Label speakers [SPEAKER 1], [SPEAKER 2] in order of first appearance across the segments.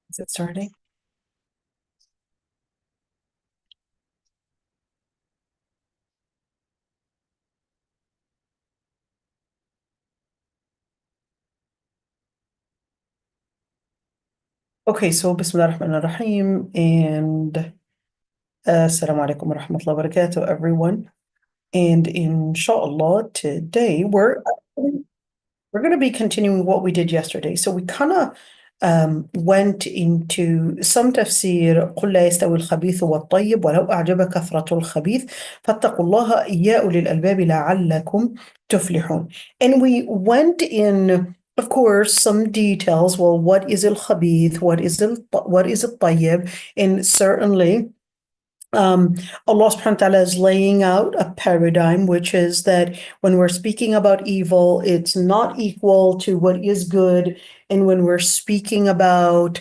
[SPEAKER 1] Is it starting? Okay, so Bismillah ar-Rahman ar-Rahim and Assalamu alaikum wa rahmatullahi wa barakatuh, everyone. And inshallah, today we're going to be continuing what we did yesterday. So we kind of went into some tafsir قل لا يستوي الخبيث والطيب ولو أعجبك كثرة الخبيث فاتقوا الله يا أولي الألباب لعلكم تفلحون. And we went in, of course, some details. Well, what is al-khabith? What is al-tayyib? And certainly Allah subhanahu wa ta'ala is laying out a paradigm, which is that when we're speaking about evil, it's not equal to what is good. And when we're speaking about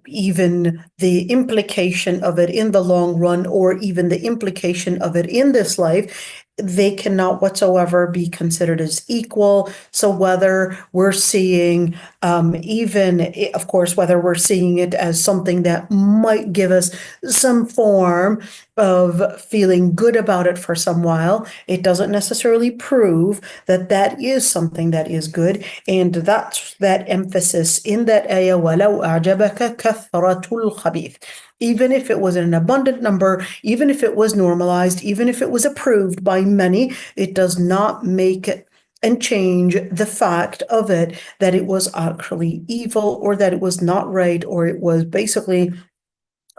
[SPEAKER 1] even the implication of it in the long run, or even the implication of it in this life, they cannot whatsoever be considered as equal. So whether we're seeing, of course, whether we're seeing it as something that might give us some form of feeling good about it for some while, it doesn't necessarily prove that that is something that is good. And that's that emphasis in that ayah, وَلَوْ أَعْجَبَكَ كَثْرَةُ الْخَبِيثِ. Even if it was an abundant number, even if it was normalized, even if it was approved by many, it does not make it and change the fact of it that it was actually evil, or that it was not right, or it was basically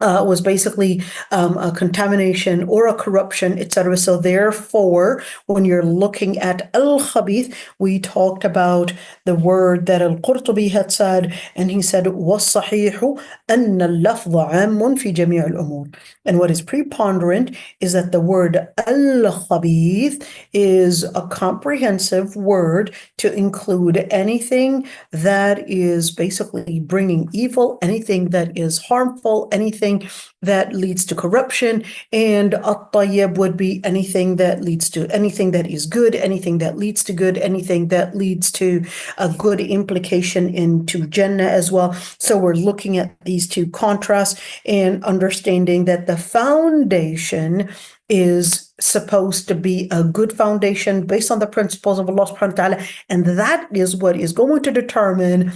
[SPEAKER 1] a contamination or a corruption, etc. So therefore, when you're looking at al-khabith, we talked about the word that al-Qurtubi had said, and he said, وَالصَّحِيحُ أَنَّ اللَّفْظَ عَامٌ فِي جَمِيعِ الْأُمُورِ. And what is preponderant is that the word al-khabith is a comprehensive word to include anything that is basically bringing evil, anything that is harmful, anything that leads to corruption, and at-tayyib would be anything that leads to anything that is good, anything that leads to good, anything that leads to a good implication into Jannah as well. So we're looking at these two contrasts and understanding that the foundation is supposed to be a good foundation based on the principles of Allah subhanahu wa ta'ala, and that is what is going to determine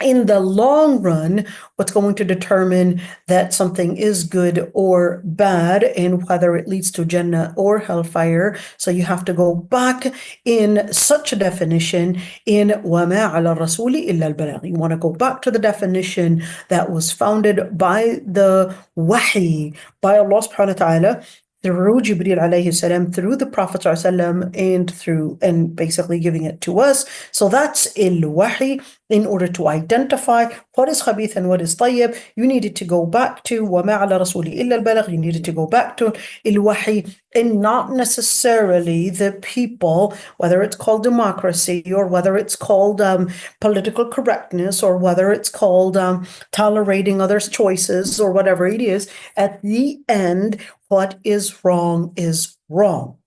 [SPEAKER 1] in the long run what's going to determine that something is good or bad, and whether it leads to Jannah or hellfire. So you have to go back in such a definition in وَمَا عَلَى الرَّسُولِ إِلَّا الْبَلَاغِ. You want to go back to the definition that was founded by the wahi, by Allah subhanahu wa ta'ala, through Jibreel alayhi salam, through the Prophet sallam, and basically giving it to us. So that's il-wahi. In order to identify what is khabith and what is tayyib, you needed to go back to وَمَا عَلَى رَسُولِ إِلَّا الْبَلَغِ. You needed to go back to il-wahi, and not necessarily the people, whether it's called democracy, or whether it's called political correctness, or whether it's called tolerating others' choices, or whatever it is. At the end, what is wrong is wrong.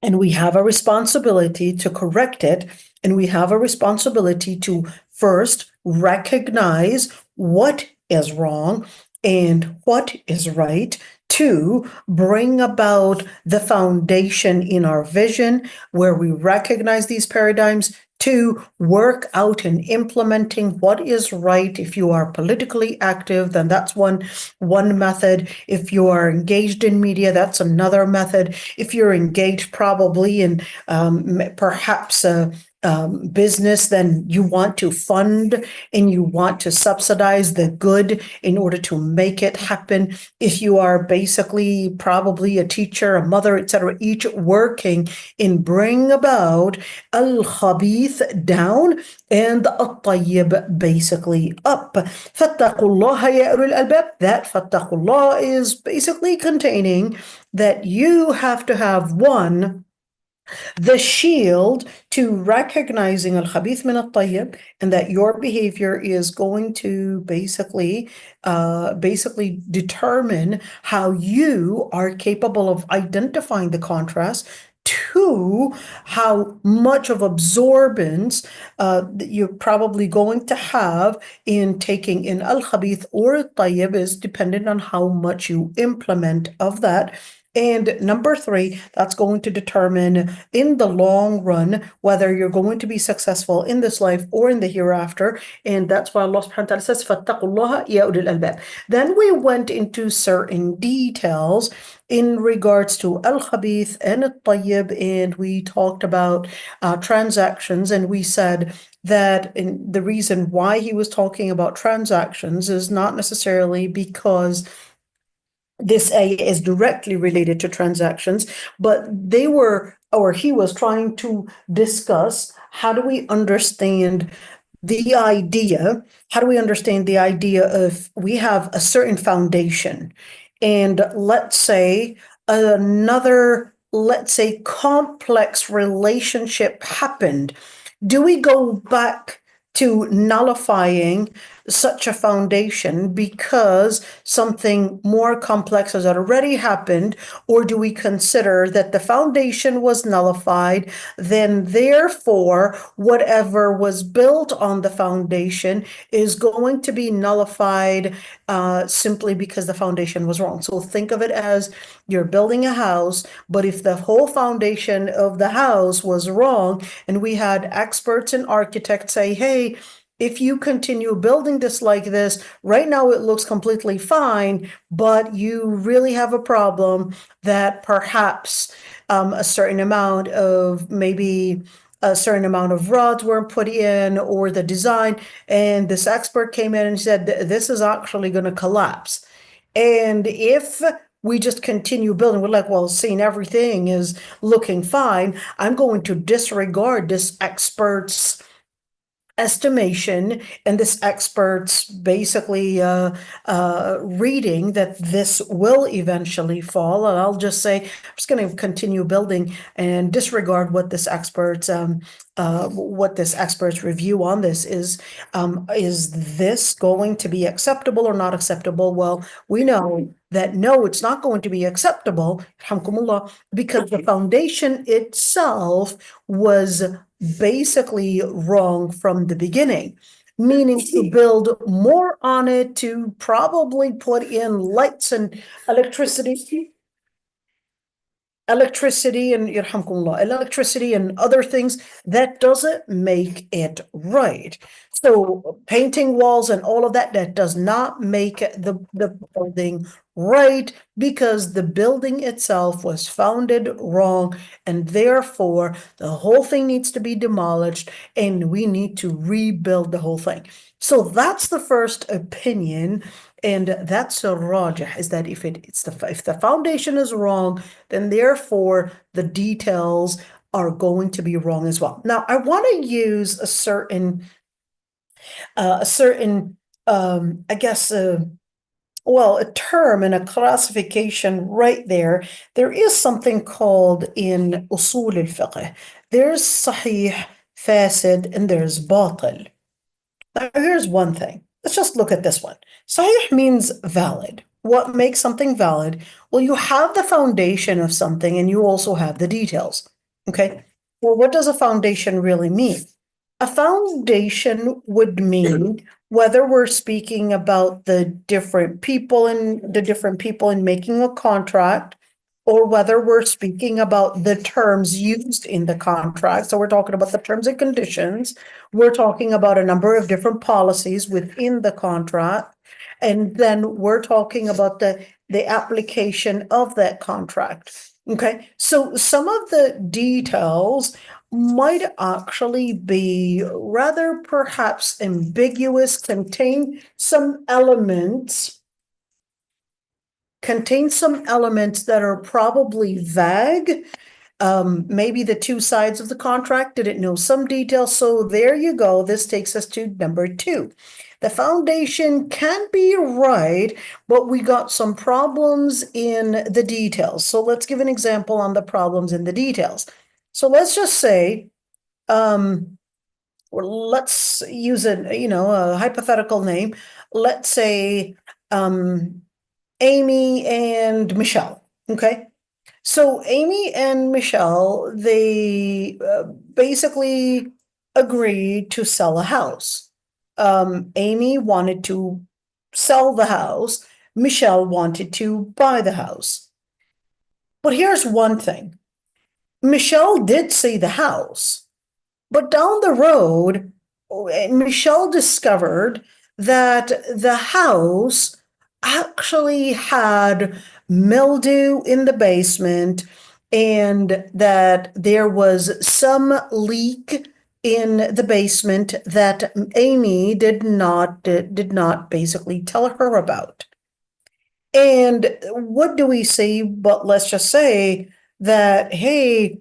[SPEAKER 1] And we have a responsibility to correct it, and we have a responsibility to first recognize what is wrong and what is right, to bring about the foundation in our vision where we recognize these paradigms, to work out and implementing what is right. If you are politically active, then that's one method. If you are engaged in media, that's another method. If you're engaged probably in perhaps business, then you want to fund and you want to subsidize the good in order to make it happen. If you are basically probably a teacher, a mother, etc., each working in bring about al-khabith down and al-tayyib basically up. فَاتَّقُوا اللَّهَ يَا أُولِي الْأَلْبَابِ. That فَاتَّقُوا اللَّهَ is basically containing that you have to have the shield to recognizing al-khabith min al-tayyib, and that your behavior is going to basically determine how you are capable of identifying the contrast, to two, how much of absorbance you're probably going to have in taking in al-khabith or al-tayyib is dependent on how much you implement of that. And number three, that's going to determine in the long run whether you're going to be successful in this life or in the hereafter. And that's why Allah subhanahu wa ta'ala says, فَاتَّقُوا اللَّهَ يَا أُولِي الْأَلْبَابِ. Then we went into certain details in regards to al-khabith and al-tayyib, and we talked about transactions, and we said that the reason why he was talking about transactions is not necessarily because this ayah is directly related to transactions, but he was trying to discuss how do we understand the idea, of we have a certain foundation, and let's say complex relationship happened. Do we go back to nullifying such a foundation because something more complex has already happened, or do we consider that the foundation was nullified, then therefore whatever was built on the foundation is going to be nullified simply because the foundation was wrong? So think of it as you're building a house, but if the whole foundation of the house was wrong, and we had experts and architects say, hey, if you continue building this like this, right now it looks completely fine, but you really have a problem that perhaps a certain amount of rods weren't put in, or the design, and this expert came in and said, this is actually going to collapse. And if we just continue building, we're like, well, seeing everything is looking fine, I'm going to disregard this expert's estimation and this expert's basically reading that this will eventually fall, and I'll just say I'm just going to continue building and disregard what this expert's review on this is. Is this going to be acceptable or not acceptable? Well, we know that no, it's not going to be acceptable, alhamdulillah, because the foundation itself was basically wrong from the beginning, meaning to build more on it, to probably put in lights and electricity and electricity and other things, that doesn't make it right. So painting walls and all of that does not make the building right, because the building itself was founded wrong, and therefore the whole thing needs to be demolished and we need to rebuild the whole thing. So that's the first opinion, and that's a rajih, is that if the foundation is wrong, then therefore the details are going to be wrong as well. Now, I want to use a certain a term and a classification right there. There is something called in usul al-fiqh. There's sahih, fasid, and there's batil. Now, here's one thing. Let's just look at this one. Sahih means valid. What makes something valid? Well, you have the foundation of something and you also have the details. Okay. Well, what does a foundation really mean? A foundation would mean whether we're speaking about the different people in making a contract, or whether we're speaking about the terms used in the contract. So we're talking about the terms and conditions. We're talking about a number of different policies within the contract. And then we're talking about the application of that contract. Okay, so some of the details might actually be rather perhaps ambiguous, contain some elements that are probably vague. Maybe the two sides of the contract didn't know some details. So there you go. This takes us to number two. The foundation can be right, but we got some problems in the details. So let's give an example on the problems in the details. So let's just say, let's use a hypothetical name. Let's say Amy and Michelle. Okay. So Amy and Michelle, they basically agreed to sell a house. Amy wanted to sell the house. Michelle wanted to buy the house. But here's one thing. Michelle did see the house, but down the road, Michelle discovered that the house actually had mildew in the basement and that there was some leak in the basement that Amy did not basically tell her about. And what do we see? But let's just say that, hey,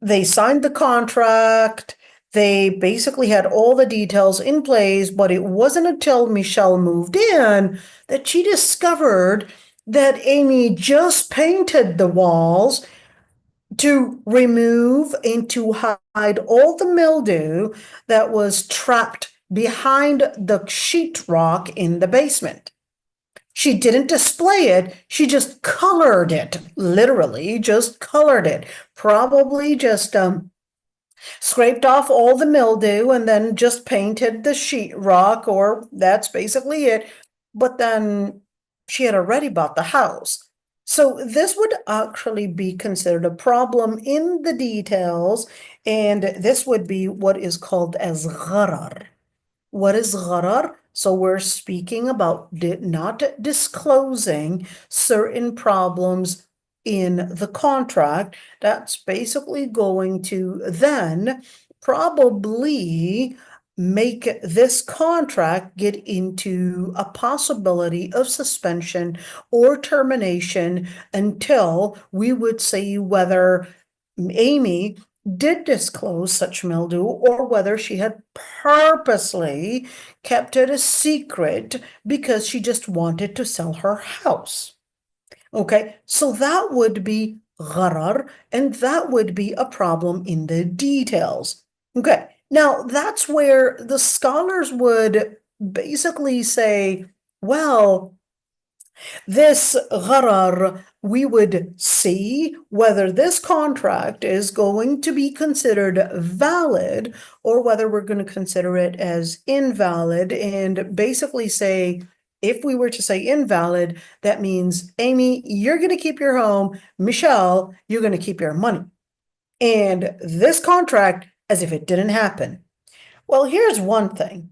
[SPEAKER 1] they signed the contract. They basically had all the details in place, but it wasn't until Michelle moved in that she discovered that Amy just painted the walls to remove and to hide all the mildew that was trapped behind the sheetrock in the basement. She didn't display it, she just colored it, literally just colored it. Probably just scraped off all the mildew and then just painted the sheetrock, or that's basically it. But then she had already bought the house. So this would actually be considered a problem in the details, and this would be what is called as gharar. What is gharar? So we're speaking about not disclosing certain problems in the contract. That's basically going to then probably make this contract get into a possibility of suspension or termination until we would see whether Amy did disclose such mildew or whether she had purposely kept it a secret because she just wanted to sell her house. Okay, so that would be gharar, and that would be a problem in the details. Okay, now that's where the scholars would basically say, well, this gharar, we would see whether this contract is going to be considered valid or whether we're going to consider it as invalid, and basically say, if we were to say invalid, that means, Amy, you're going to keep your home. Michelle, you're going to keep your money. And this contract, as if it didn't happen. Well, here's one thing.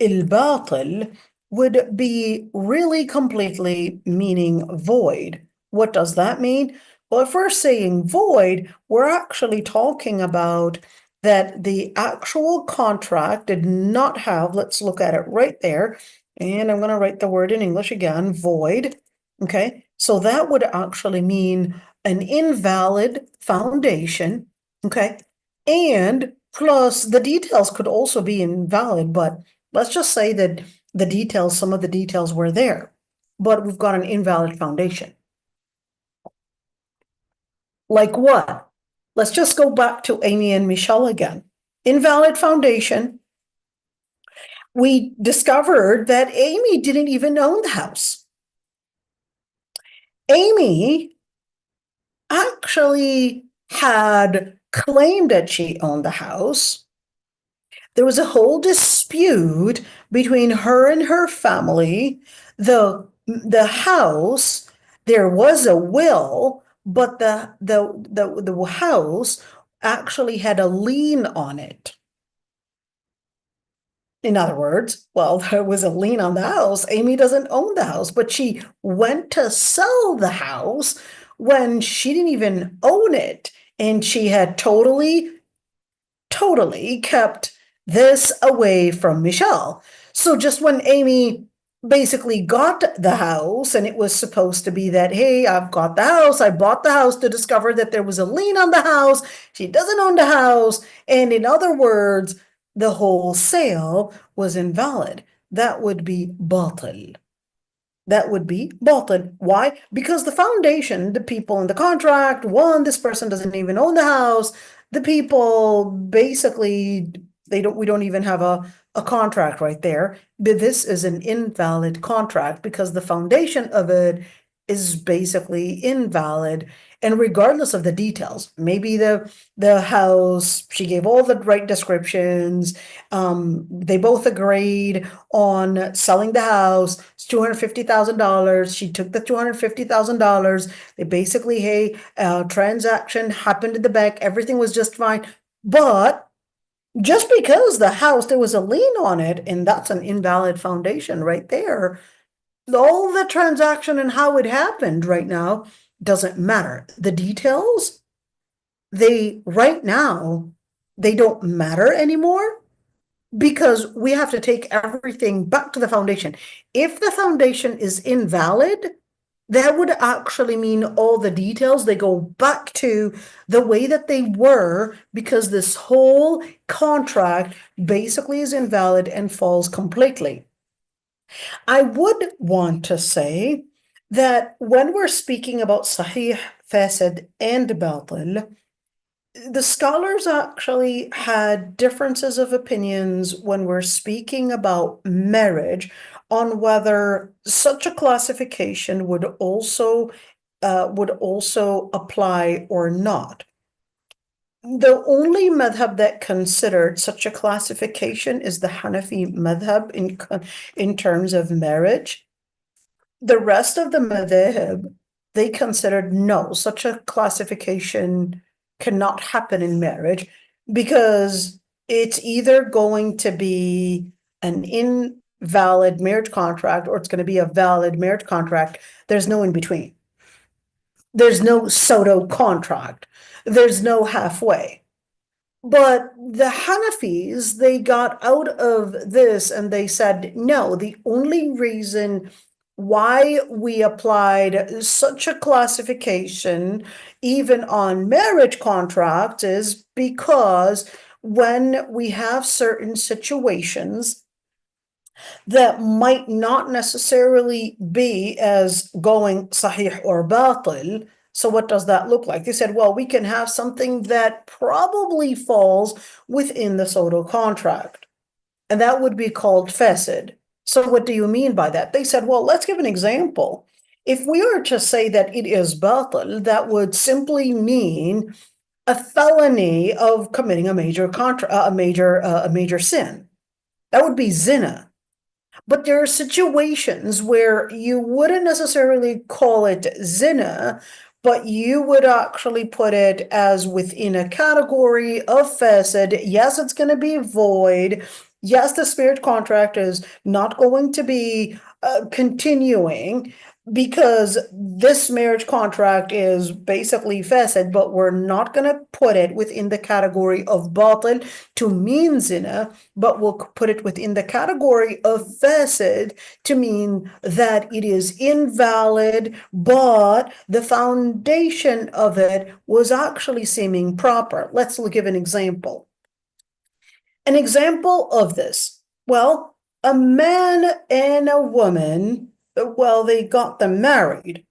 [SPEAKER 1] Al-Batil would be really completely meaning void. What does that mean? Well, if we're saying void, we're actually talking about that the actual contract did not have, let's look at it right there, and I'm going to write the word in English again, void. Okay, so that would actually mean an invalid foundation. Okay, and plus the details could also be invalid, but let's just say that the details, some of the details were there, but we've got an invalid foundation. Like what? Let's just go back to Amy and Michelle again. Invalid foundation. We discovered that Amy didn't even own the house. Amy actually had claimed that she owned the house. There was a whole dispute between her and her family. The house, there was a will, but the house actually had a lien on it. In other words, well, there was a lien on the house. Amy doesn't own the house, but she went to sell the house when she didn't even own it. And she had totally kept this away from Michelle. So just when Amy basically got the house, and it was supposed to be that, hey, I've got the house, I bought the house, to discover that there was a lien on the house, she doesn't own the house, and in other words, the whole sale was invalid. That would be batil. That would be batil. Why? Because the foundation, the people in the contract, one, this person doesn't even own the house. The people basically, we don't even have a contract right there. But this is an invalid contract because the foundation of it is basically invalid. And regardless of the details, maybe the house, she gave all the right descriptions. They both agreed on selling the house. It's $250,000. She took the $250,000. They basically, hey, transaction happened in the bank. Everything was just fine. But just because the house, there was a lien on it, and that's an invalid foundation right there. All the transaction and how it happened right now doesn't matter. The details, right now, they don't matter anymore because we have to take everything back to the foundation. If the foundation is invalid, that would actually mean all the details, they go back to the way that they were, because this whole contract basically is invalid and falls completely. I would want to say that when we're speaking about Sahih, Fasid, and Batil, the scholars actually had differences of opinions when we're speaking about marriage on whether such a classification would also apply or not. The only madhab that considered such a classification is the Hanafi madhab in terms of marriage. The rest of the madhab, they considered no, such a classification cannot happen in marriage because it's either going to be an invalid marriage contract or it's going to be a valid marriage contract. There's no in between. There's no pseudo contract. There's no halfway. But the Hanafis, they got out of this and they said, no, the only reason why we applied such a classification even on marriage contracts is because when we have certain situations that might not necessarily be as going sahih or batil. So what does that look like? They said, well, we can have something that probably falls within the pseudo contract, and that would be called fasid. So what do you mean by that? They said, well, let's give an example. If we were to say that it is batil, that would simply mean a felony of committing a major sin. That would be zina. But there are situations where you wouldn't necessarily call it zina, but you would actually put it as within a category of fasid. Yes, it's going to be void. Yes, the spirit contract is not going to be continuing because this marriage contract is basically fasid, but we're not going to put it within the category of batil to mean zina, but we'll put it within the category of fasid to mean that it is invalid, but the foundation of it was actually seeming proper. Let's give an example. An example of this, well, a man and a woman, well, they got them married,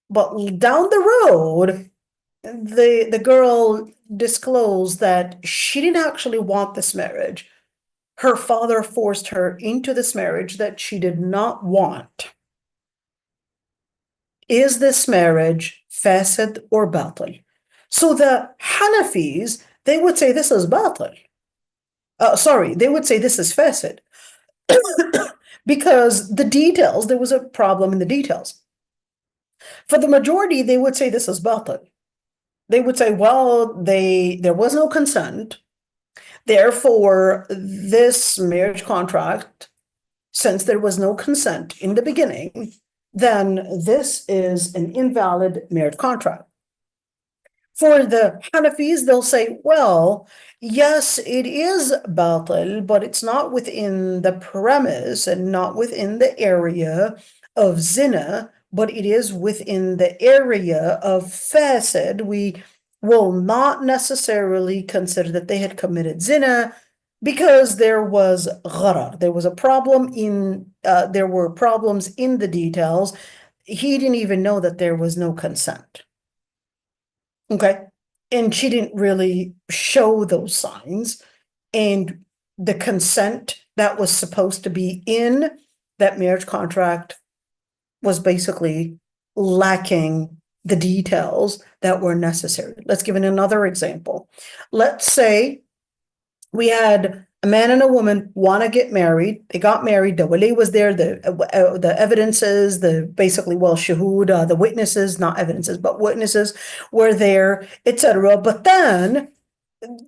[SPEAKER 1] but down the road, the girl disclosed that she didn't actually want this marriage. Her father forced her into this marriage that she did not want. Is this marriage fasid or batil? So the Hanafis, they would say this is batil. They would say this is fasid. Because the details, there was a problem in the details. For the majority, they would say this is batil. They would say, well, there was no consent. Therefore, this marriage contract, since there was no consent in the beginning, then this is an invalid marriage contract. For the Hanafis, they'll say, well, yes, it is batil, but it's not within the premise and not within the area of zina, but it is within the area of fasid. We will not necessarily consider that they had committed zina because there was gharar. There was a problem there were problems in the details. He didn't even know that there was no consent. Okay. And she didn't really show those signs. And the consent that was supposed to be in that marriage contract was basically lacking the details that were necessary. Let's give it another example. Let's say we had a man and a woman want to get married. They got married. The wali was there. The evidences, shuhud, the witnesses, not evidences, but witnesses were there, etc. But then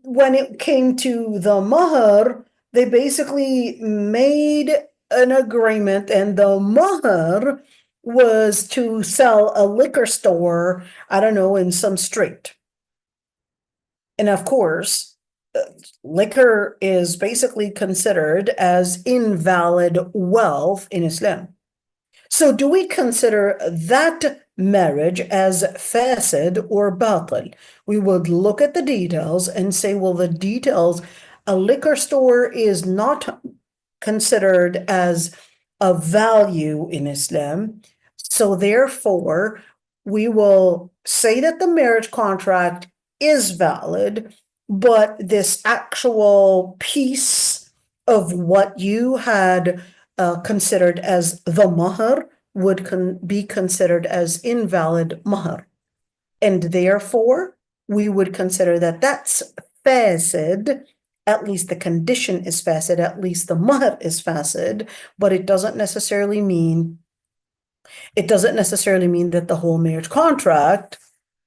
[SPEAKER 1] when it came to the mahr, they basically made an agreement, and the mahr was to sell a liquor store, I don't know, in some street. And of course, liquor is basically considered as invalid wealth in Islam. So do we consider that marriage as fasid or batil? We would look at the details and say, well, the details, a liquor store is not considered as of value in Islam. So therefore, we will say that the marriage contract is valid, but this actual piece of what you had considered as the mahr would be considered as invalid mahr. And therefore, we would consider that that's fasid. At least the condition is fasid, at least the mahr is fasid, but it doesn't necessarily mean that the whole marriage contract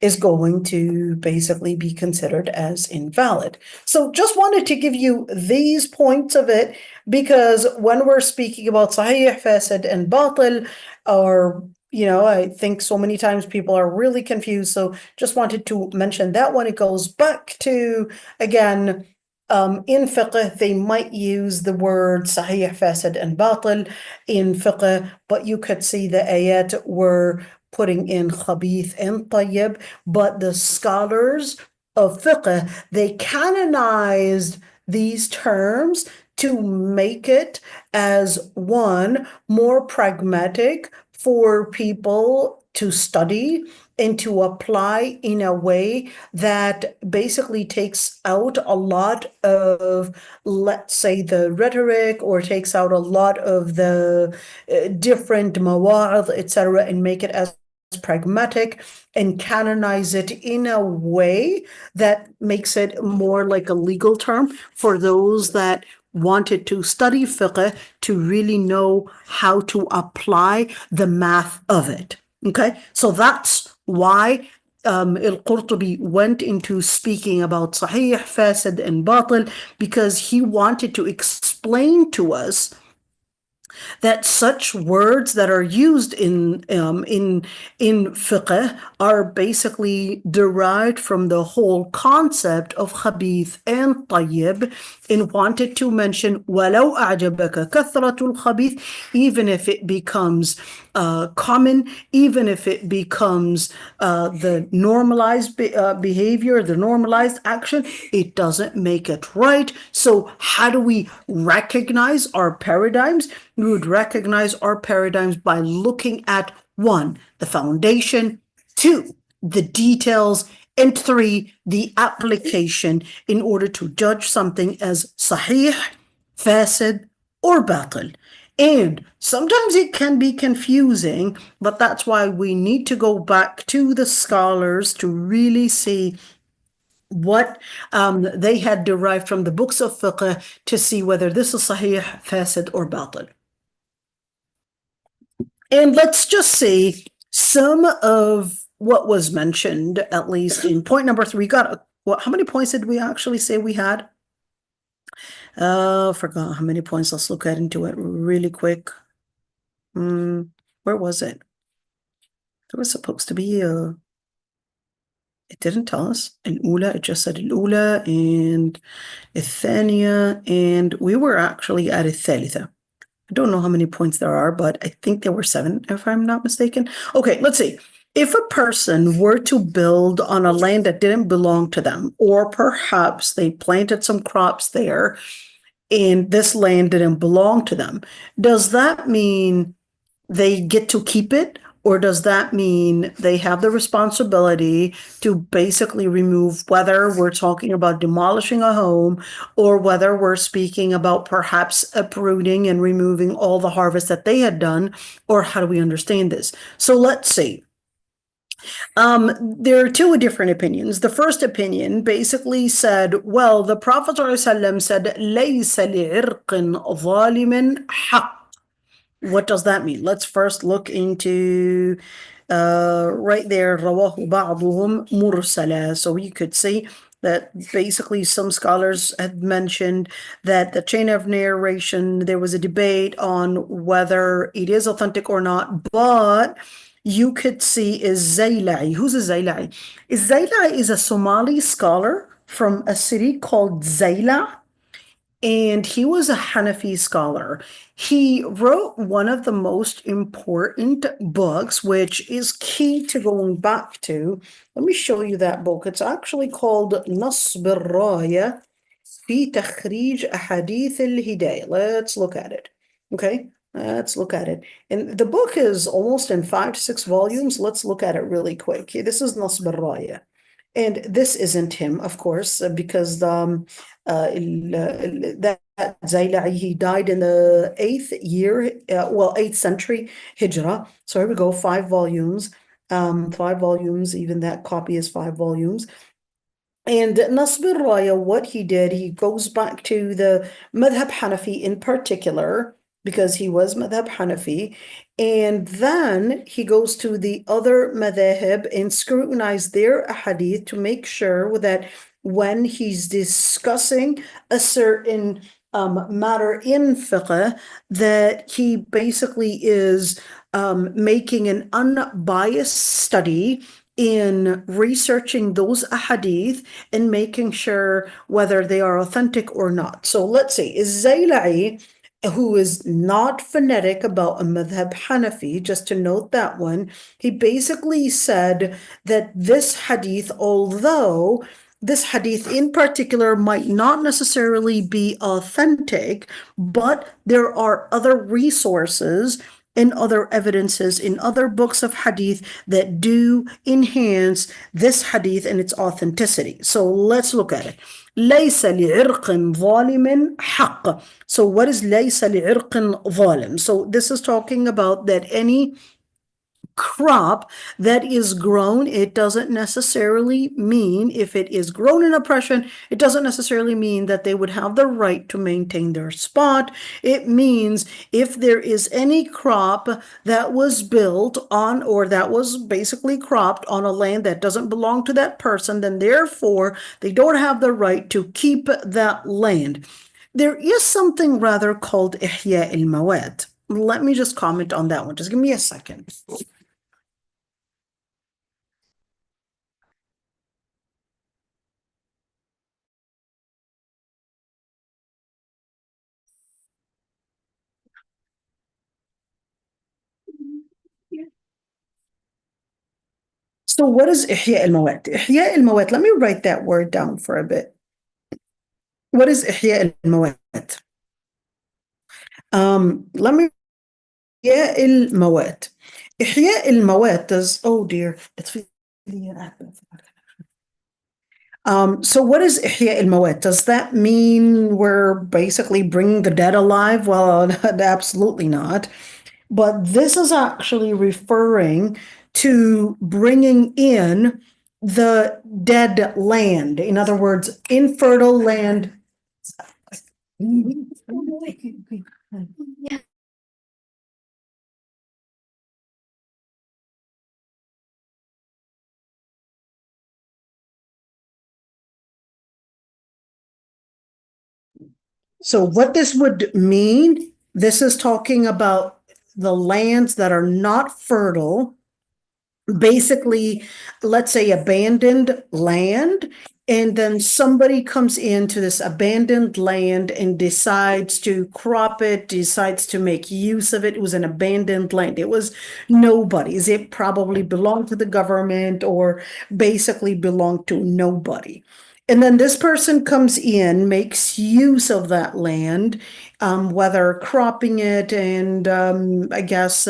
[SPEAKER 1] is going to basically be considered as invalid. So just wanted to give you these points of it, because when we're speaking about sahih, fasid, and batil, or I think so many times people are really confused. So just wanted to mention that when it goes back to, again, in fiqh, they might use the word sahih, fasid, and batil in fiqh, but you could see the ayat were putting in khabith and tayyib, but the scholars of fiqh, they canonized these terms to make it as one more pragmatic for people to study and to apply in a way that basically takes out a lot of, let's say, the rhetoric, or takes out a lot of the different mawa'id, etc., and make it as pragmatic and canonize it in a way that makes it more like a legal term for those that wanted to study fiqh to really know how to apply the math of it. Okay, so that's why al-Qurtubi went into speaking about sahih, fasid, and batil, because he wanted to explain to us that such words that are used in fiqh are basically derived from the whole concept of khabith and tayyib, and wanted to mention وَلَوْ أَعْجَبَكَ كَثْرَةُ الْخَبِيثِ, even if it becomes common, even if it becomes the normalized behavior, the normalized action, it doesn't make it right. So how do we recognize our paradigms? We would recognize our paradigms by looking at 1, the foundation, 2, the details, and 3, the application, in order to judge something as sahih, fasid, or batil. And sometimes it can be confusing, but that's why we need to go back to the scholars to really see what they had derived from the books of fiqh to see whether this is sahih, fasid, or batil. And let's just see some of what was mentioned, at least in point number 3. We got, how many points did we actually say we had? Forgot how many points. Let's look into it really quick. Where was it? There was supposed to be it didn't tell us al-ula, it just said al-ula and al-thaniya, and we were actually at al-thalitha. I don't know how many points there are, but I think there were 7, if I'm not mistaken. Okay, let's see. If a person were to build on a land that didn't belong to them, or perhaps they planted some crops there and this land didn't belong to them, does that mean they get to keep it? Or does that mean they have the responsibility to basically remove, whether we're talking about demolishing a home or whether we're speaking about perhaps uprooting and removing all the harvest that they had done? Or how do we understand this? So let's see. There are two different opinions. The first opinion basically said, well, the Prophet ﷺ said, لَيْسَ لِعِرْقٍ ظَالِمٍ حَقٍّ. What does that mean? Let's first look into right there, رواه بعضهم مرسلا. So you could see that basically some scholars had mentioned that the chain of narration, there was a debate on whether it is authentic or not, but you could see is Zaylai. Who's a Zaylai? Zaylai is a Somali scholar from a city called Zayla, and he was a Hanafi scholar. He wrote one of the most important books, which is key to going back to. Let me show you that book. It's actually called نصب الراية في تخريج أحاديث الهداية. Let's look at it. Okay, let's look at it. And the book is almost in 5 to 6 volumes. Let's look at it really quick. This is نصب الراية. And this isn't him, of course, because that Zayla'i, he died in the 8th century Hijrah. So here we go, 5 volumes. 5 volumes, even that copy is 5 volumes. And Nasbir Raya, what he did, he goes back to the Madhab Hanafi in particular, because he was Madhab Hanafi, and then he goes to the other Madhab and scrutinize their hadith to make sure that when he's discussing a certain matter in fiqh, that he basically is making an unbiased study in researching those ahadith and making sure whether they are authentic or not. So let's say, is Zayla'i, who is not phonetic about a madhab Hanafi, just to note that one, he basically said that this hadith, although this hadith in particular might not necessarily be authentic, but there are other resources and other evidences in other books of hadith that do enhance this hadith and its authenticity. So let's look at it. ليس لعرق ظالم حق. So what is ليس لعرق ظالم? So this is talking about that any crop that is grown, it doesn't necessarily mean, if it is grown in oppression, it doesn't necessarily mean that they would have the right to maintain their spot. It means if there is any crop that was built on, or that was basically cropped on a land that doesn't belong to that person, then therefore they don't have the right to keep that land. There is something rather called إحياء المواد. Let me just comment on that one. Just give me a second. So what is إحياء المواد? إحياء المواد, let me write that word down for a bit. What is إحياء المواد? Let me إحياء المواد. إحياء المواد does, oh dear, it's so what is إحياء المواد? Does that mean we're basically bringing the dead alive? Well, absolutely not. But this is actually referring to bringing in the dead land. In other words, infertile land. So what this would mean, this is talking about the lands that are not fertile, basically, let's say abandoned land, and then somebody comes into this abandoned land and decides to crop it, decides to make use of it. It was an abandoned land. It was nobody's. It probably belonged to the government or basically belonged to nobody. And then this person comes in, makes use of that land, whether cropping it and I guess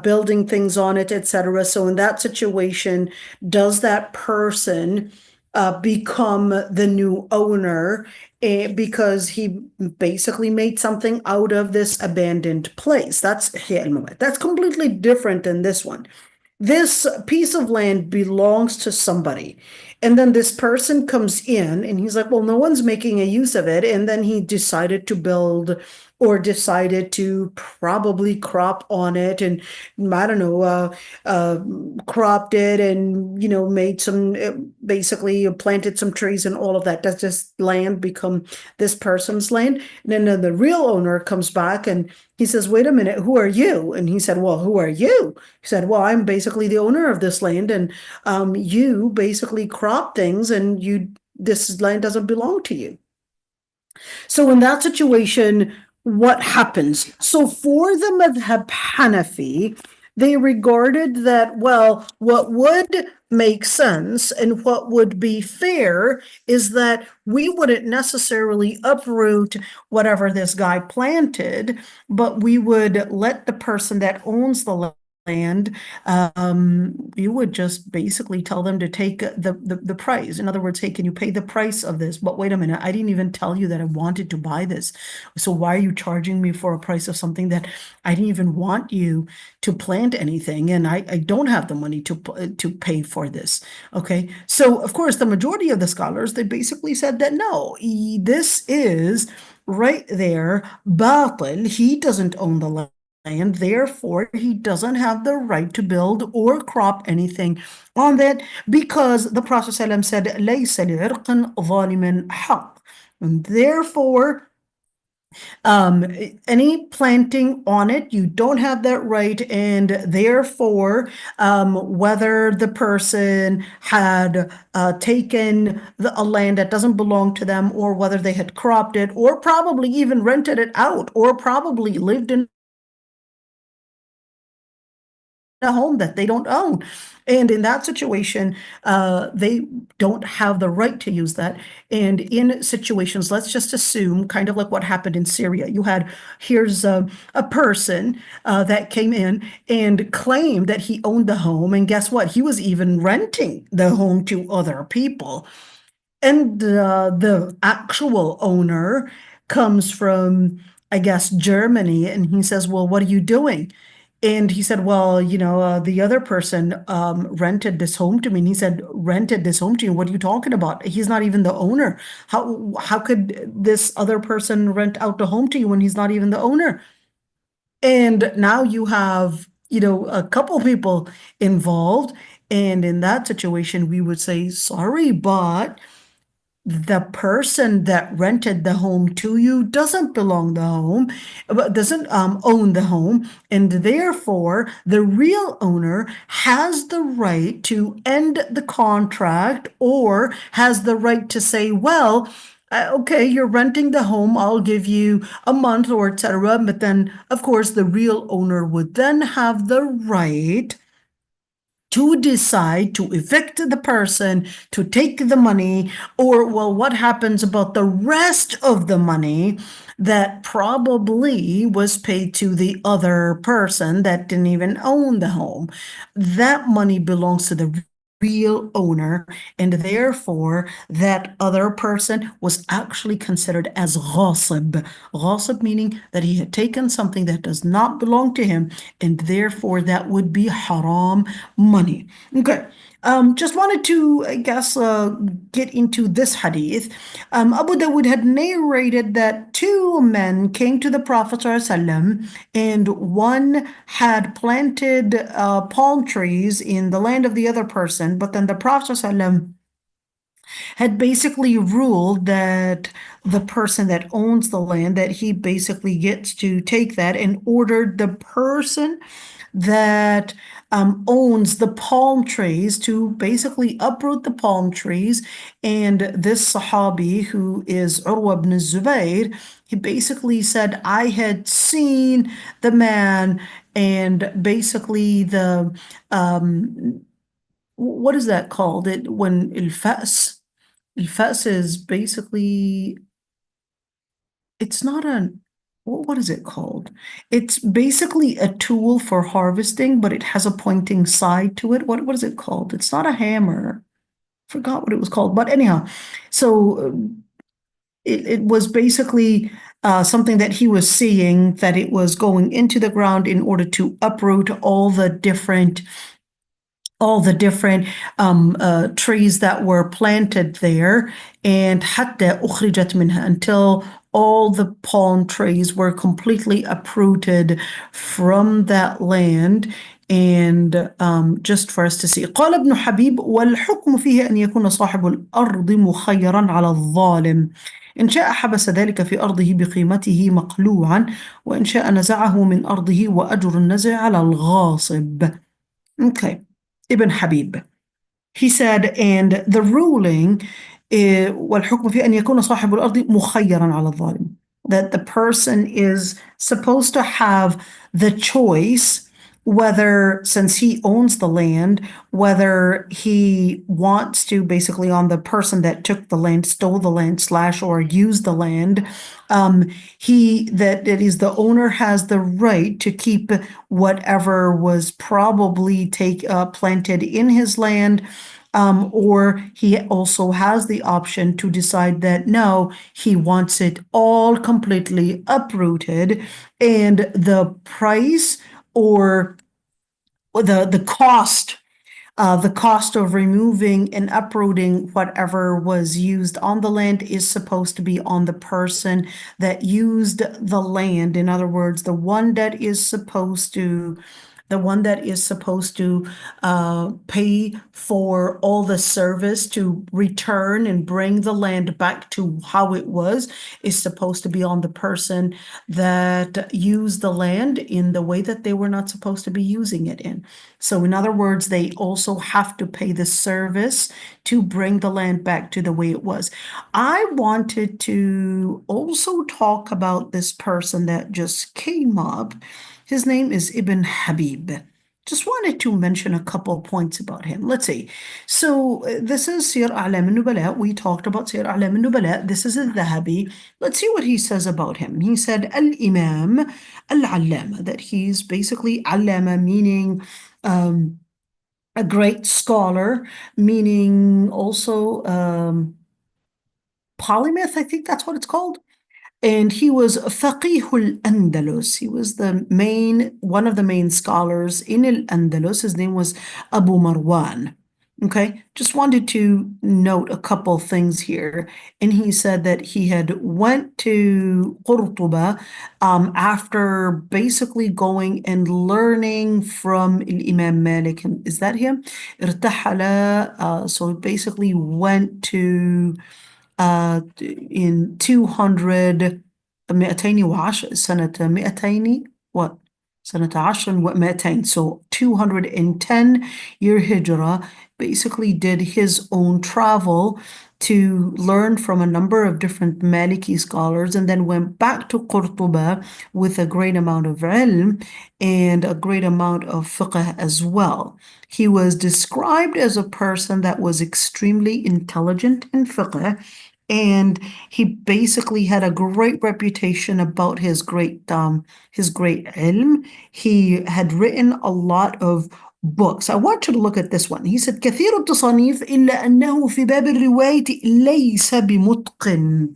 [SPEAKER 1] building things on it, etc. So in that situation, does that person become the new owner because he basically made something out of this abandoned place? That's completely different than this one. this piece of land belongs to somebody. And then this person comes in and he's like, well, no one's making a use of it. And then he decided to build or decided to probably crop on it and I don't know, cropped it and, made some, basically planted some trees and all of that. Does this land become this person's land? And then the real owner comes back and he says, wait a minute, who are you? And he said, well, who are you? He said, well, I'm basically the owner of this land and you basically crop things and this land doesn't belong to you. So in that situation, what happens? So for the Madhab Hanafi, they regarded that, well, what would make sense and what would be fair is that we wouldn't necessarily uproot whatever this guy planted, but we would let the person that owns the land, you would just basically tell them to take the price. In other words, hey, can you pay the price of this? But wait a minute, I didn't even tell you that I wanted to buy this. So why are you charging me for a price of something that I didn't even want you to plant anything? And I don't have the money to pay for this. Okay. So of course, the majority of the scholars, they basically said that no, this is right there, batil. He doesn't own the land. And therefore, he doesn't have the right to build or crop anything on that because the Prophet ﷺ said, لَيْسَ لِعِرْقٍ ظَالِمٍ حَقٍّ. And therefore, any planting on it, you don't have that right. And therefore, whether the person had taken a land that doesn't belong to them or whether they had cropped it or probably even rented it out or probably lived in a home that they don't own. And in that situation, they don't have the right to use that. And in situations, let's just assume, kind of like what happened in Syria, here's a person that came in and claimed that he owned the home. And guess what? He was even renting the home to other people. And the actual owner comes from, I guess, Germany. And he says, well, what are you doing? And he said, well, the other person rented this home to me. And he said, rented this home to you? What are you talking about? He's not even the owner. How could this other person rent out the home to you when he's not even the owner? And now you have, a couple people involved. And in that situation, we would say, sorry, but the person that rented the home to you doesn't belong the home, doesn't own the home, and therefore the real owner has the right to end the contract or has the right to say, well, okay, you're renting the home, I'll give you a month or etc. But then, of course, the real owner would then have the right to decide to evict the person, to take the money, or, well, what happens about the rest of the money that probably was paid to the other person that didn't even own the home? That money belongs to the real owner, and therefore that other person was actually considered as ghasib. Ghasib meaning that he had taken something that does not belong to him, and therefore that would be haram money. Okay. Just wanted to, I guess, get into this hadith. Abu Dawud had narrated that two men came to the Prophet ﷺ, and one had planted palm trees in the land of the other person, but then the Prophet ﷺ had basically ruled that the person that owns the land, that he basically gets to take that, and ordered the person that owns the palm trees to basically uproot the palm trees. And this Sahabi, who is Urwa ibn Zubayr, he basically said, I had seen the man, and basically the what is that called? When al-fa's is basically, it's not what is it called? It's basically a tool for harvesting, but it has a pointing side to it. What is it called? It's not a hammer. Forgot what it was called. But anyhow, so it was basically something that he was seeing, that it was going into the ground in order to uproot all the different all the different trees that were planted there, and حتى أخرجت منها, until all the palm trees were completely uprooted from that land. And just for us to see. قال ابن حبيب والحكم فيه أن يكون صاحب الأرض مخيرا على الظالم، إن شاء حبس ذلك في أرضه بقيمته مقلوعا، وإن شاء نزعه من أرضه وأجر النزع على الغاصب. Okay, Ibn Habib. He said, and the ruling, والحكم في أن يكون صاحب الأرض مخيرا على الظالم, that the person is supposed to have the choice whether, since he owns the land, whether he wants to, basically on the person that took the land, stole the land / or used the land, that it is the owner has the right to keep whatever was probably planted in his land, or he also has the option to decide that no, he wants it all completely uprooted, and the price or the cost of removing and uprooting whatever was used on the land is supposed to be on the person that used the land. In other words, the one that is supposed to pay for all the service to return and bring the land back to how it was is supposed to be on the person that used the land in the way that they were not supposed to be using it in. So in other words, they also have to pay the service to bring the land back to the way it was. I wanted to also talk about this person that just came up. His name is Ibn Habib. Just wanted to mention a couple of points about him. Let's see. So this is Sir A'lam al-Nubala. We talked about Sir A'lam al-Nubala. This is al-Dhahabi. Let's see what he says about him. He said al-Imam al-Allama, that he's basically Allama, meaning a great scholar, meaning also polymath, I think that's what it's called. And he was Faqih al-Andalus. He was one of the main scholars in al-Andalus. His name was Abu Marwan. Okay, just wanted to note a couple things here. And he said that he had went to Qurtuba after basically going and learning from Imam Malik. Is that him? ارتحل, so basically went to in 200 210 سنة 200 what سنة 10 و200, so 210-year hijrah, basically did his own travel to learn from a number of different Maliki scholars, and then went back to Qurtuba with a great amount of ilm and a great amount of fiqh as well. He was described as a person that was extremely intelligent in fiqh, and he basically had a great reputation about his great ilm. He had written a lot of books. I want you to look at this one. He said كثير التصانيف إلا أنه في باب الرواية ليس بمتقن.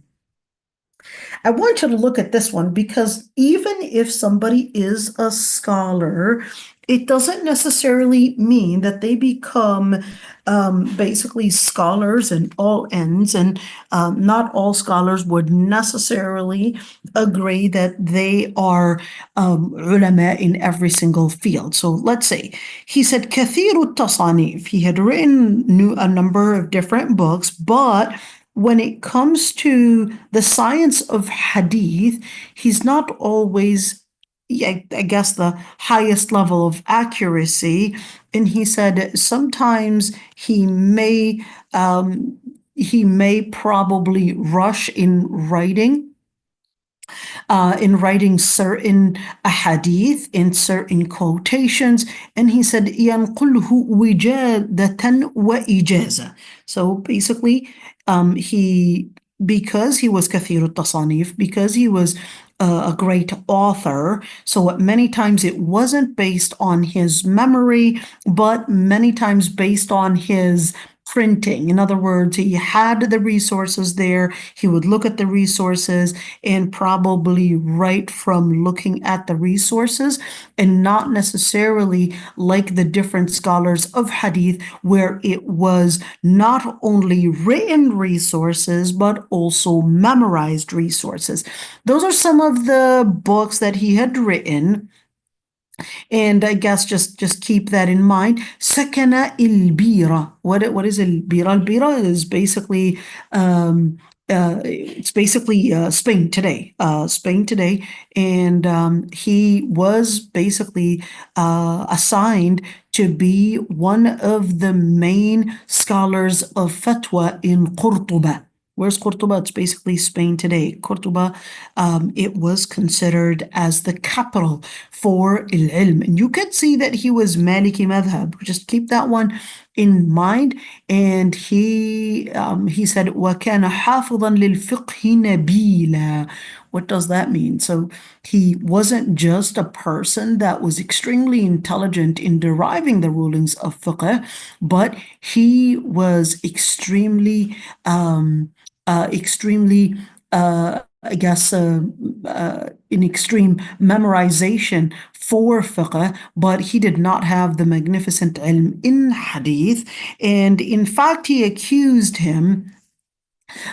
[SPEAKER 1] I want you to look at this one, because even if somebody is a scholar, it doesn't necessarily mean that they become basically scholars in all ends, and not all scholars would necessarily agree that they are ulama in every single field. So let's say he said كثير التصانيف. He had written a number of different books, but when it comes to the science of hadith, he's not always, I guess, the highest level of accuracy. And he said sometimes he may probably rush in writing certain hadith, in certain quotations, and he said ينقله وجادة وإجازة. So basically, because he was كثير التصانيف, because he was a great author, so many times it wasn't based on his memory, but many times based on his printing. In other words, he had the resources there. He would look at the resources and probably write from looking at the resources, and not necessarily like the different scholars of hadith, where it was not only written resources, but also memorized resources. Those are some of the books that he had written. And I guess just keep that in mind. Sakana il-bira. What is il-bira? Al-bira is basically it's basically Spain today. Spain today. And he was basically assigned to be one of the main scholars of fatwa in Qurtuba. Where's Cordoba? It's basically Spain today. Cordoba, it was considered as the capital for al-ilm. And you could see that he was Maliki madhab. Just keep that one in mind. And he said, وَكَانَ حَافِظًا لِلْفِقْهِ نَبِيلًا. What does that mean? So he wasn't just a person that was extremely intelligent in deriving the rulings of fiqh, but he was extremely I guess, in extreme memorization for fiqh, but he did not have the magnificent ilm in hadith. And in fact, he accused him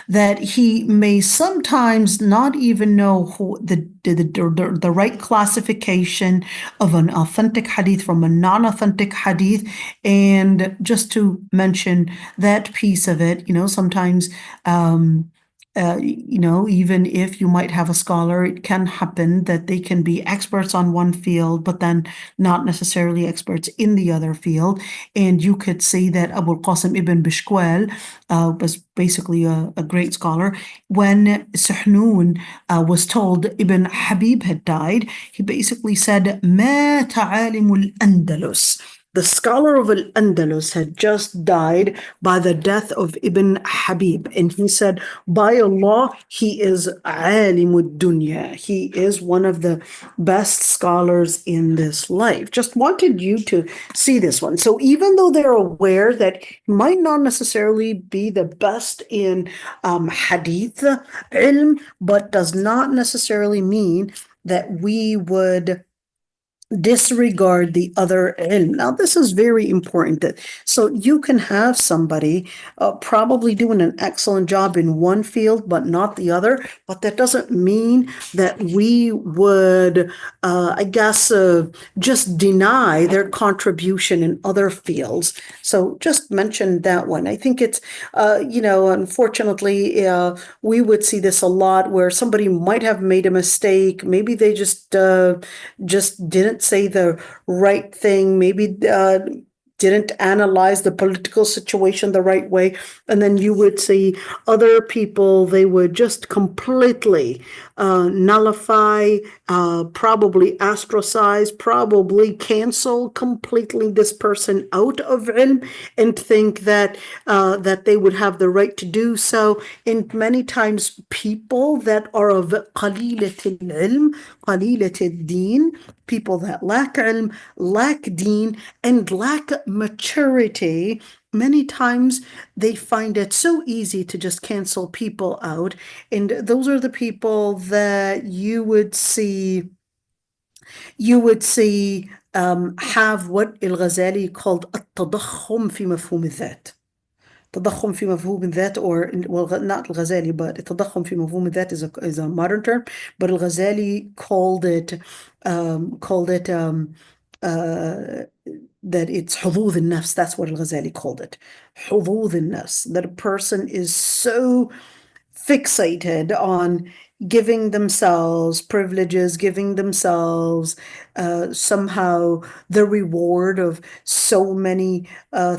[SPEAKER 1] that he may sometimes not even know the right classification of an authentic hadith from a non-authentic hadith. And just to mention that piece of it, sometimes even if you might have a scholar, it can happen that they can be experts on one field, but then not necessarily experts in the other field. And you could say that Abu al-Qasim ibn Bishkwal was basically a great scholar. When Suhnun was told Ibn Habib had died, he basically said, مَاتَ عَالِمُ الْأَنْدَلُسِ. The scholar of Al-Andalus had just died by the death of Ibn Habib. And he said, by Allah, he is alimud dunya. He is one of the best scholars in this life. Just wanted you to see this one. So even though they're aware that he might not necessarily be the best in hadith ilm, but does not necessarily mean that we would disregard the other ilm. Now, this is very important. So you can have somebody probably doing an excellent job in one field, but not the other. But that doesn't mean that we would, just deny their contribution in other fields. So just mention that one. I think it's, unfortunately, we would see this a lot where somebody might have made a mistake. Maybe they just didn't say the right thing, maybe didn't analyze the political situation the right way. And then you would see other people, they would just completely nullify, probably ostracize, probably cancel completely this person out of ilm and think that they would have the right to do so. And many times people that are of qalilat al-ilm, qalilat al-deen, people that lack ilm, lack deen, and lack maturity, many times they find it so easy to just cancel people out. And those are the people that you would see have what al-Ghazali called التضخم في مفهوم الذات. تضخم في مفهوم الذات, or well, not al-Ghazali, but التضخم في مفهوم الذات is a modern term, but al-Ghazali called it that it's حظوظ النفس. That's what al-Ghazali called it. حظوظ النفس, that a person is so fixated on giving themselves privileges, giving themselves somehow the reward of so many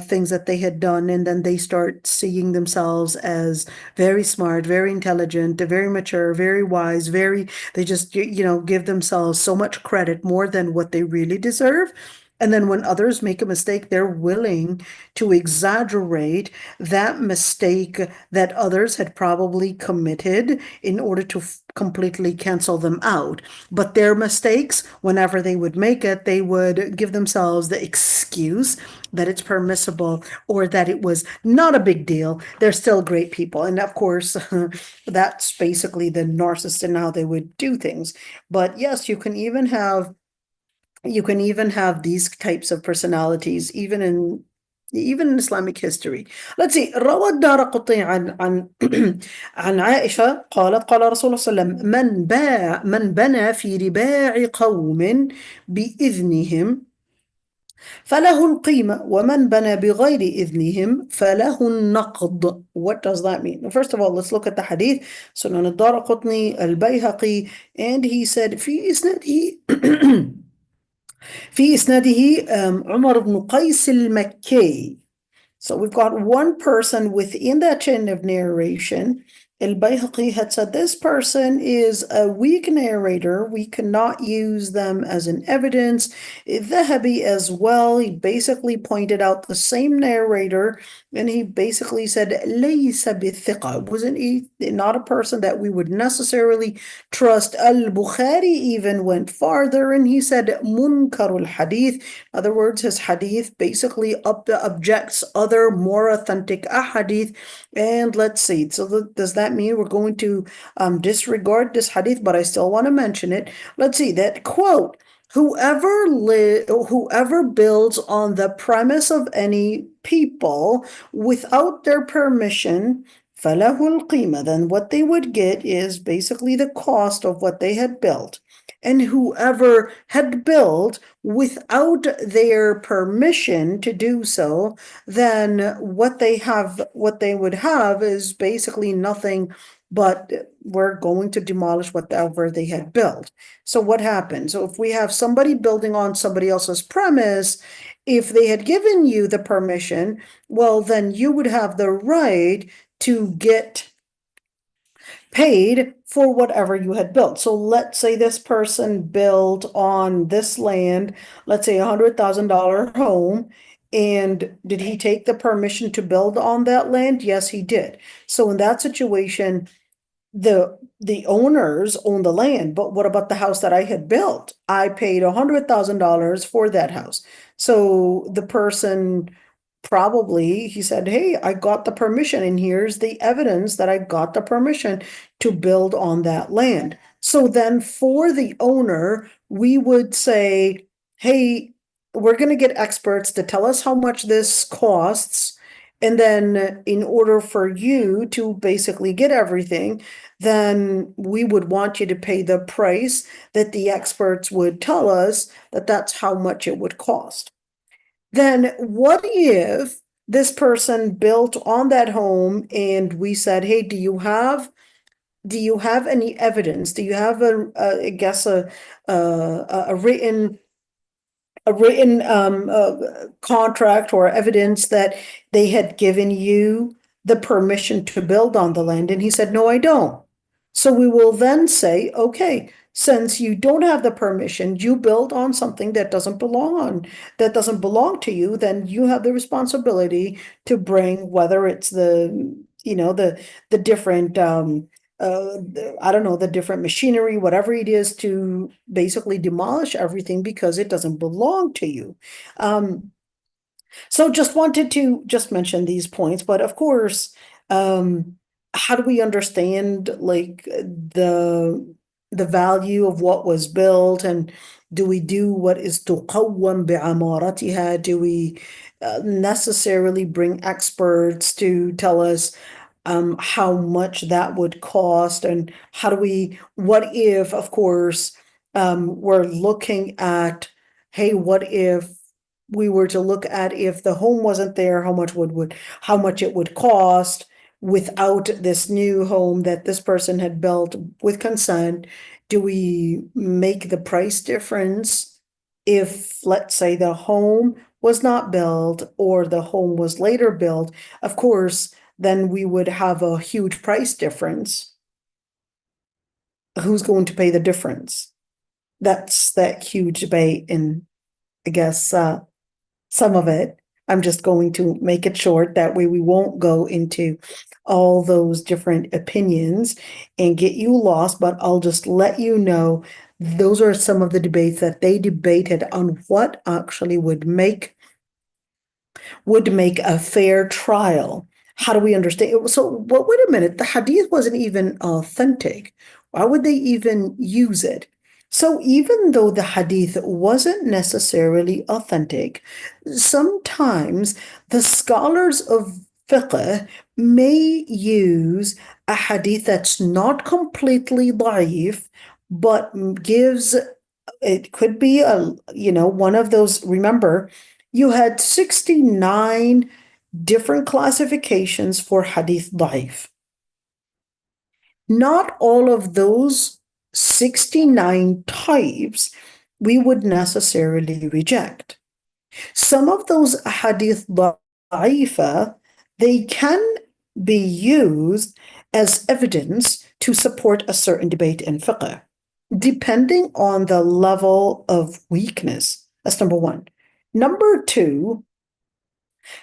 [SPEAKER 1] things that they had done, and then they start seeing themselves as very smart, very intelligent, very mature, very wise, they just give themselves so much credit, more than what they really deserve. And then when others make a mistake, they're willing to exaggerate that mistake that others had probably committed in order to completely cancel them out. But their mistakes, whenever they would make it, they would give themselves the excuse that it's permissible or that it was not a big deal. They're still great people. And of course, that's basically the narcissist and how they would do things. But yes, you can even have these types of personalities even in Islamic history. Let's see. روى الدارقطني عن عائشة قالت قال رسول الله صلى الله عليه وسلم من بنى في رباع قوم بإذنهم فله القيمة ومن بنى بغير إذنهم فله النقد. What does that mean? First of all, let's look at the hadith. Sunan al-Daraqutni, al-Bayhaqi, and he said في إسناده عمر بن قيس المكي. So we've got one person within that chain of narration. Al-Bayhaqi had said this person is a weak narrator. We cannot use them as an evidence. Dhahabi as well, he basically pointed out the same narrator, and he basically said, لَيْسَ بِالثِّقَةِ, wasn't he not a person that we would necessarily trust. Al-Bukhari even went farther, and he said, munkarul hadith. In other words, his hadith basically objects other more authentic ahadith. And let's see, so does that mean we're going to disregard this hadith? But I still want to mention it. Let's see, that quote, whoever builds on the premise of any people without their permission, فَلَهُ الْقِيمَةِ, then what they would get is basically the cost of what they had built. And whoever had built without their permission to do so, then what they would have is basically nothing but we're going to demolish whatever they had built. So what happens? So if we have somebody building on somebody else's premise, if they had given you the permission, well, then you would have the right to get paid for whatever you had built. So let's say this person built on this land, let's say $100,000 home. And did he take the permission to build on that land? Yes, he did. So in that situation, the owners own the land, but what about the house that I had built? I paid $100,000 for that house. So the person probably, he said, hey, I got the permission, and here's the evidence that I got the permission to build on that land. So then for the owner, we would say, hey, we're going to get experts to tell us how much this costs. And then in order for you to basically get everything, then we would want you to pay the price that the experts would tell us that that's how much it would cost. Then what if this person built on that home and we said, hey, do you have any evidence? Do you have a written contract or evidence that they had given you the permission to build on the land? And he said, no, I don't. So we will then say, okay, since you don't have the permission, you build on something that doesn't belong to you, then you have the responsibility to bring, whether it's the different I don't know, the different machinery, whatever it is, to basically demolish everything because it doesn't belong to you. So just wanted to just mention these points, but of course, how do we understand like the value of what was built, and do we do what is تقوم بعمارتها? Do we necessarily bring experts to tell us how much that would cost, and what if, of course, we're looking at, hey, what if we were to look at if the home wasn't there, how much it would cost without this new home that this person had built with consent? Do we make the price difference if, let's say, the home was not built or the home was later built? Of course, then we would have a huge price difference. Who's going to pay the difference? That's that huge debate. And I guess, some of it. I'm just going to make it short. That way we won't go into all those different opinions and get you lost, but I'll just let you know those are some of the debates that they debated on what actually would make a fair trial. How do we understand? So, well, wait a minute. The hadith wasn't even authentic. Why would they even use it? So, even though the hadith wasn't necessarily authentic, sometimes the scholars of fiqh may use a hadith that's not completely da'if, but gives it could be one of those. Remember, you had 69 different classifications for hadith da'if. Not all of those 69 types we would necessarily reject. Some of those hadith da'ifa, they can be used as evidence to support a certain debate in fiqh, depending on the level of weakness. That's number one. Number two,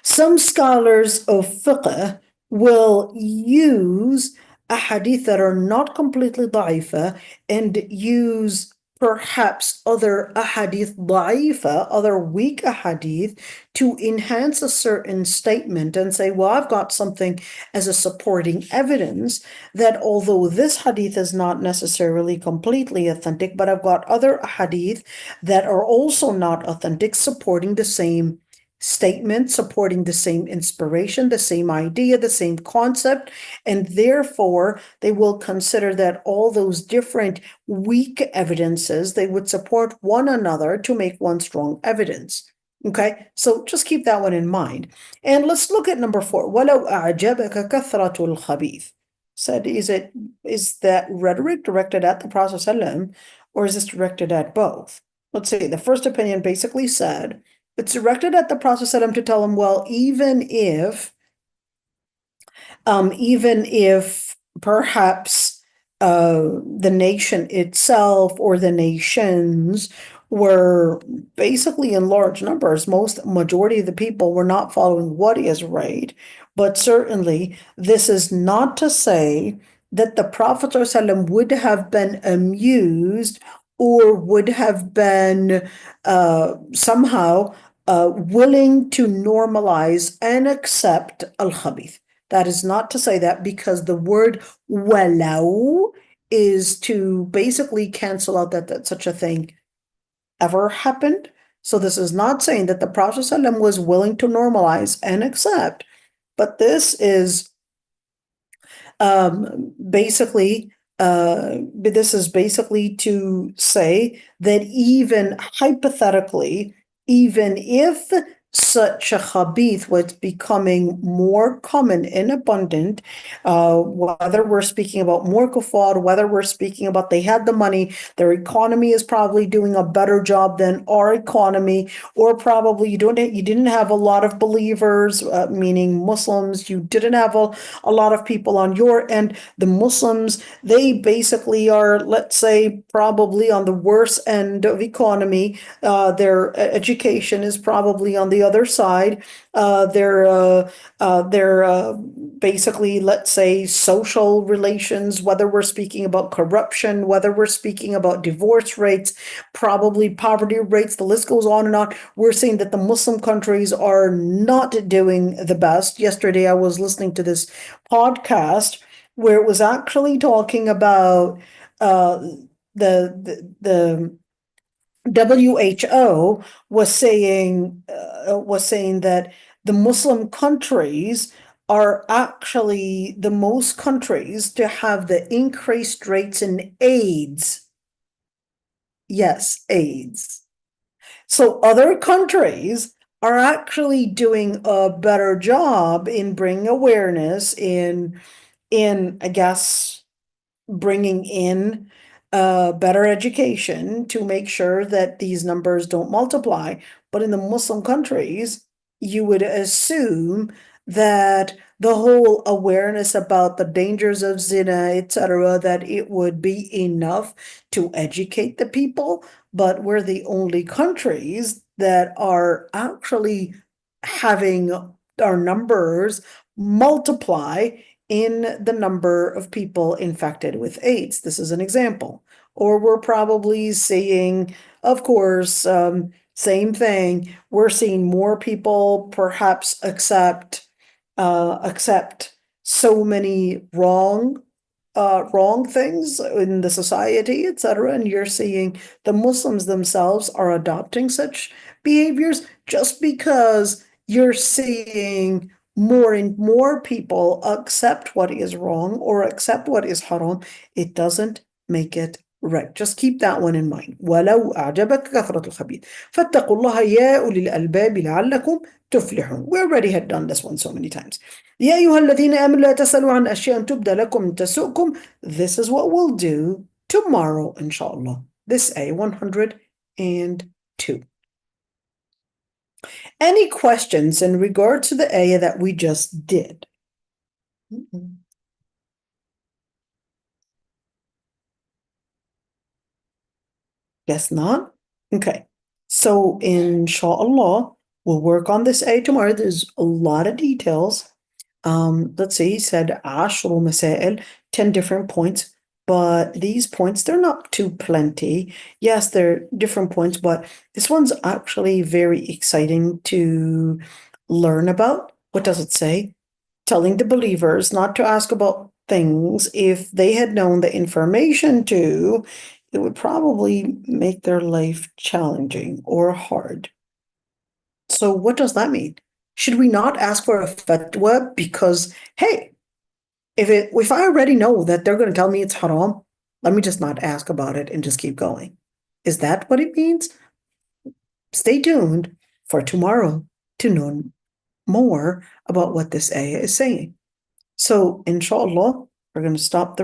[SPEAKER 1] some scholars of fiqh will use ahadith that are not completely da'ifa and use perhaps other ahadith da'ifa, other weak ahadith, to enhance a certain statement and say, well, I've got something as a supporting evidence that although this hadith is not necessarily completely authentic, but I've got other ahadith that are also not authentic supporting the same statement, supporting the same inspiration, the same idea, the same concept, and therefore they will consider that all those different weak evidences, they would support one another to make one strong evidence. Okay, so just keep that one in mind. And let's look at number 4. وَلَوْ أَعْجَبَكَ كَثْرَةُ الْخَبِيثِ. Said, is that rhetoric directed at the Prophet ﷺ, or is this directed at both? Let's see, the first opinion basically said, it's directed at the Prophet ﷺ to tell him, well, even if perhaps the nation itself or the nations were basically in large numbers, majority of the people were not following what is right. But certainly, this is not to say that the Prophet ﷺ would have been amused or would have been somehow willing to normalize and accept al-khabith. That is not to say that, because the word walau is to basically cancel out that such a thing ever happened. So this is not saying that the Prophet ﷺ was willing to normalize and accept, but this is basically to say that even hypothetically, even if such a khabith was becoming more common and abundant, whether we're speaking about more kuffar, whether we're speaking about they had the money, their economy is probably doing a better job than our economy, or probably you didn't have a lot of believers, meaning Muslims, you didn't have a lot of people on your end. The Muslims, they basically are, let's say, probably on the worst end of economy. Their education is probably on the other side. They're basically, let's say, social relations, whether we're speaking about corruption, whether we're speaking about divorce rates, probably poverty rates, the list goes on and on. We're seeing that the Muslim countries are not doing the best. Yesterday, I was listening to this podcast where it was actually talking about the WHO was saying that the Muslim countries are actually the most countries to have the increased rates in AIDS. Yes, AIDS. So other countries are actually doing a better job in bringing awareness in I guess, bringing in better education to make sure that these numbers don't multiply. But in the Muslim countries, you would assume that the whole awareness about the dangers of zina, etc., that it would be enough to educate the people. But we're the only countries that are actually having our numbers multiply in the number of people infected with AIDS. This is an example. Or we're probably seeing, of course, same thing. We're seeing more people perhaps accept so many wrong things in the society, etc. And you're seeing the Muslims themselves are adopting such behaviors just because you're seeing more and more people accept what is wrong or accept what is haram. It doesn't make it right. Just keep that one in mind. ولو أعجبك كثرة الخبيث فاتقوا الله يا أولي الألباب لعلكم تفلحون. We already had done this one so many times. يا أيها الذين آمنوا لا تسألوا عن أشياء تبدى لكم تسؤكم. This is what we'll do tomorrow, inshallah. This A 102. Any questions in regard to the ayah that we just did? Guess not? Okay. So inshallah, we'll work on this ayah tomorrow. There's a lot of details. Let's see, he said 10 مسائل, 10 different points. But these points, they're not too plenty. Yes, they're different points, but this one's actually very exciting to learn about. What does it say? Telling the believers not to ask about things if they had known the information to, it would probably make their life challenging or hard. So what does that mean? Should we not ask for a fatwa because, hey, if I already know that they're going to tell me it's haram, let me just not ask about it and just keep going. Is that what it means? Stay tuned for tomorrow to know more about what this ayah is saying. So, inshallah, we're going to stop the